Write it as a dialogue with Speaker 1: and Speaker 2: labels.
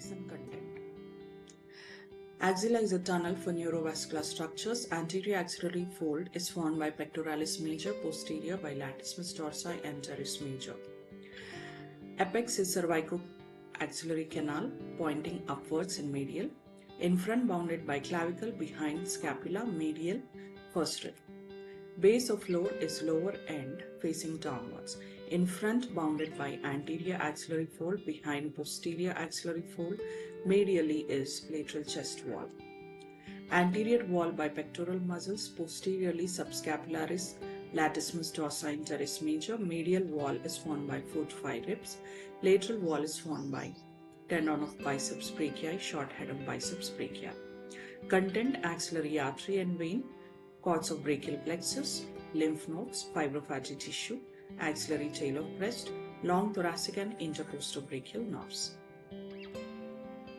Speaker 1: activities and content. Axilla is a tunnel for neurovascular structures. Anterior axillary fold is formed by pectoralis major, posterior by latissimus dorsi and teres major. Apex is cervicoaxillary canal pointing upwards and medial. In front bounded by clavicle, behind scapula, medial, first rib. Base of floor is lower end facing downwards. In front bounded by anterior axillary fold, behind posterior axillary fold, medially is lateral chest wall. Anterior wall by pectoral muscles, posteriorly subscapularis, latissimus dorsi and teres major. Medial wall is formed by 4 to 5 ribs. Lateral wall is formed by tendon of biceps brachii, short head of biceps brachii. Content: axillary artery and vein, cords of brachial plexus, lymph nodes, fibrofatty tissue, axillary tail of breast, long thoracic and intercostobrachial nerves.